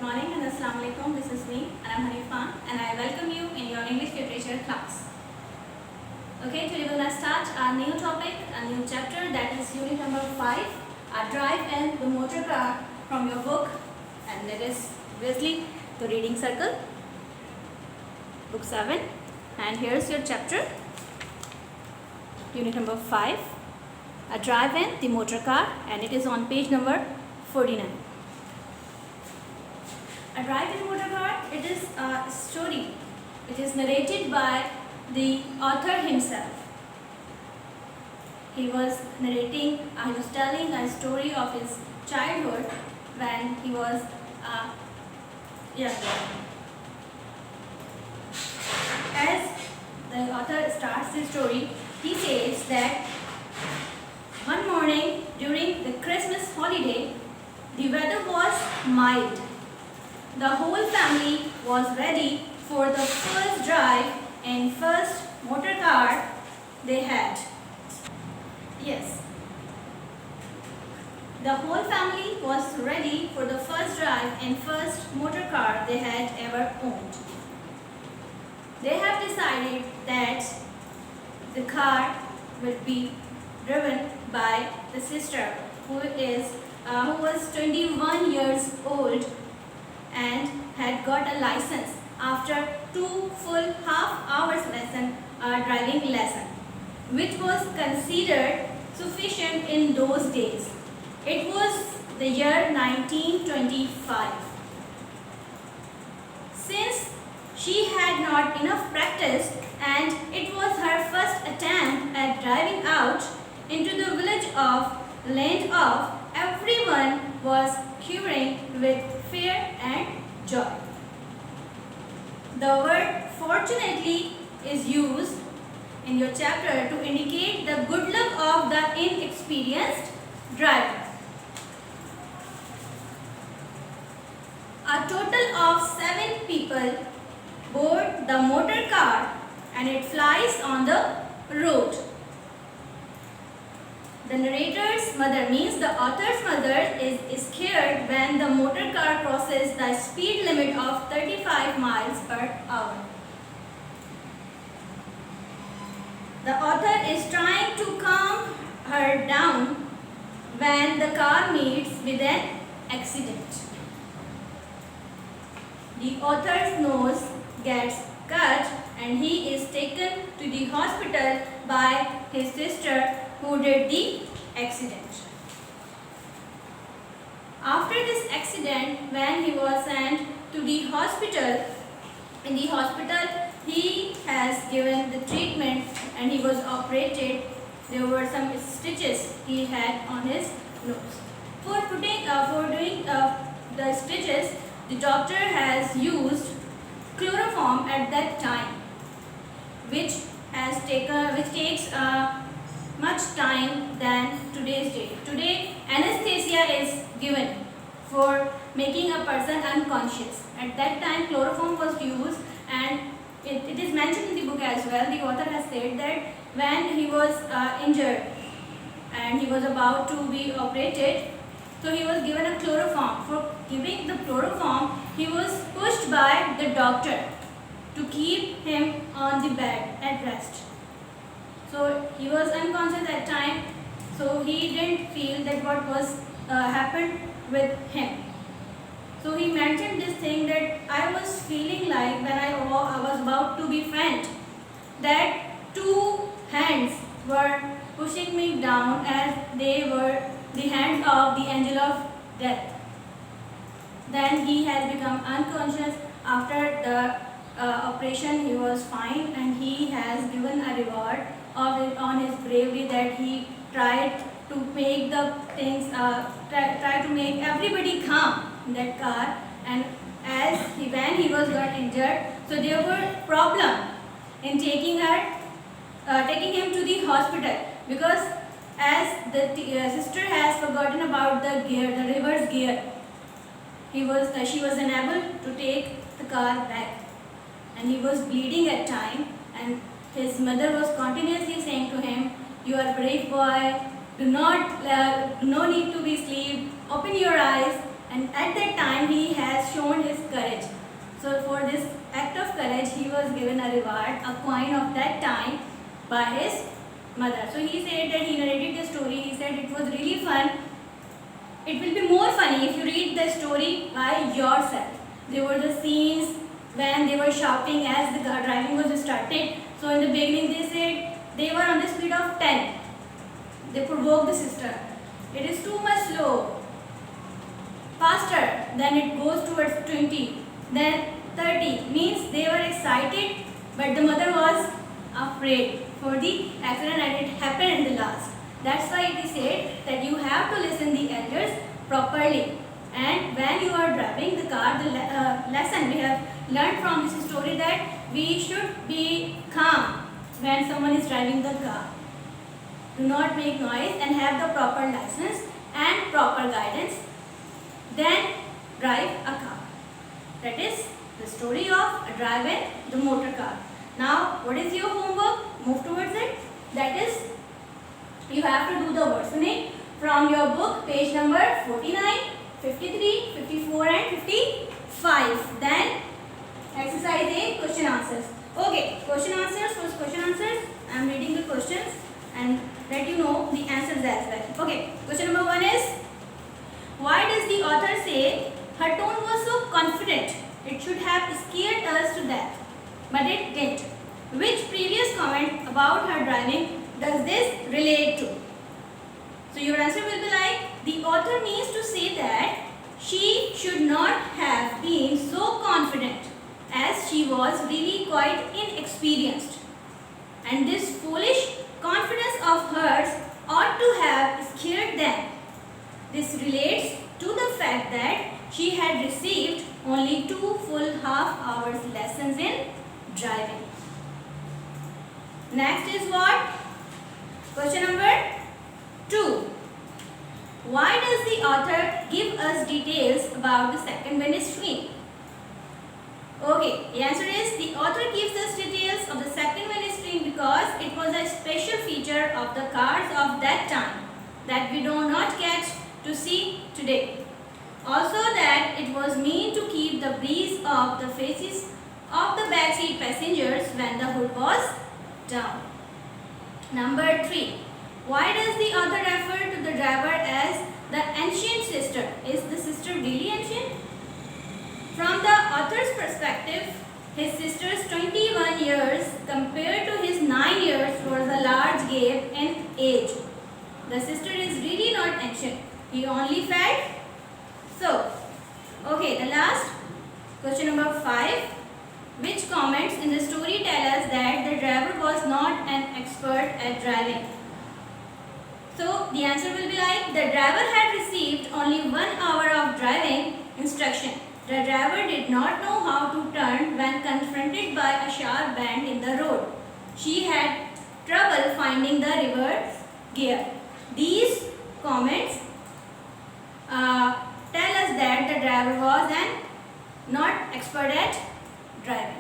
good morning and Assalamu alaikum. This is me and I'm Hanifa and I welcome you in your English literature class. Okay, today we're going to start a new topic, a new chapter, that is unit number 5, a drive in the motor car, from your book, and that is obviously the reading circle, book 7, and here's your chapter, unit number 5, a drive in the motor car, and it is on page number 49. A drive in motor car, it is a story which is narrated by the author himself. He was narrating, he was telling a story of his childhood when he was young. As the author starts the story, he says that one morning during the Christmas holiday, the weather was mild. The whole family was ready for the first drive and first motor car they had. Yes. The whole family was ready for the first drive and first motor car they had ever owned. They have decided that the car would be driven by the sister who was 21 years old and had got a license after 2 full half hours driving lesson, which was considered sufficient in those days. It was the year 1925. Since she had not enough practice and it was her first attempt at driving out into the village of Land of, everyone was quivering with fear and joy. The word fortunately is used in your chapter to indicate the good luck of the inexperienced driver. A total of 7 people board the motor car and it flies on the road. The narrator's mother, means the author's mother, is scared when the motor car crosses the speed limit of 35 miles per hour. The author is trying to calm her down when the car meets with an accident. The author's nose gets cut and he is taken to the hospital by his sister who did the accident. After this accident, when he was sent to the hospital, in the hospital he has given the treatment and he was operated. There were some stitches he had on his nose. For doing the stitches, the doctor has used chloroform at that time, which takes much time than today's date. Today, anesthesia is given for making a person unconscious. At that time, chloroform was used, and it is mentioned in the book as well. The author has said that when he was injured and he was about to be operated, so he was given a chloroform. For giving the chloroform, he was pushed by the doctor to keep him on the bed at rest. So he was unconscious at time, so he didn't feel that what was happened with him. So he mentioned this thing that I was feeling like when I was about to be faint, that 2 hands were pushing me down as they were the hands of the angel of death. Then he has become unconscious. After the operation, he was fine and he has given a reward on his bravery that he tried to make the things, try to make everybody calm in that car. And when he was got injured, so there were problem in taking him to the hospital, because as the sister has forgotten about the reverse gear, she was unable to take the car back, and he was bleeding at time, and his mother was continuously saying to him, "You are a brave boy, no need to be asleep, open your eyes." and at that time he has shown his courage. So for this act of courage he was given a reward, a coin of that time by his mother. So he said that he narrated the story. He said it was really fun. It will be more funny if you read the story by yourself. There were the scenes when they were shouting as the car driving was started. So in the beginning they said they were on the speed of 10. They provoked the sister. It is too much slow. Faster. Then it goes towards 20. Then 30. Means they were excited, but the mother was afraid for the accident and it happened in the last. That's why it is said that you have to listen the elders properly. And when you are driving the car, the lesson we have learned from this story that we should be calm when someone is driving the car. Do not make noise and have the proper license and proper guidance. Then drive a car. That is the story of driving the motor car. Now, what is your homework? Move towards it. That is, you have to do the words meaning from your book, page number 49, 53, 54 and 55. Then, exercise A, question answers. Okay, question answers, first question answers. I am reading the questions and let you know the answers as well. Okay, question number 1 is, why does the author say her tone was so confident? It should have scared us to death, but it didn't. Which previous comment about her driving does this relate to? So your answer will be like, the author means to say that she should not have been so confident as she was really quite inexperienced. And this foolish confidence of hers ought to have scared them. This relates to the fact that she had received only 2 full half-hours lessons in driving. Next is what? Question number 2. Why does the author give us details about the second wind stream? Okay, the answer is the author gives us details of the second wind stream because it was a special feature of the cars of that time that we do not get to see today. Also that it was meant to keep the breeze off the faces of the backseat passengers when the hood was down. Number 3. Why does the author refer to the driver as the ancient sister? Is the sister really ancient? From the author's perspective, his sister's 21 years compared to his 9 years was a large gap in age. The sister is really not ancient. He only felt so. Okay, the last question number 5. Which comments in the story tell us that the driver was not an expert at driving? So the answer will be like, the driver had received only 1 hour of driving instruction. The driver did not know how to turn when confronted by a sharp bend in the road. She had trouble finding the reverse gear. These comments tell us that the driver was not expert at driving.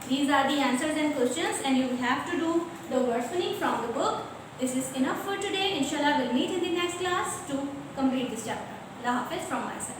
These are the answers and questions and you will have to do the wordsmithing from the book. This is enough for today. Inshallah, we'll meet in the next class to complete this chapter. Allah Hafiz from my side.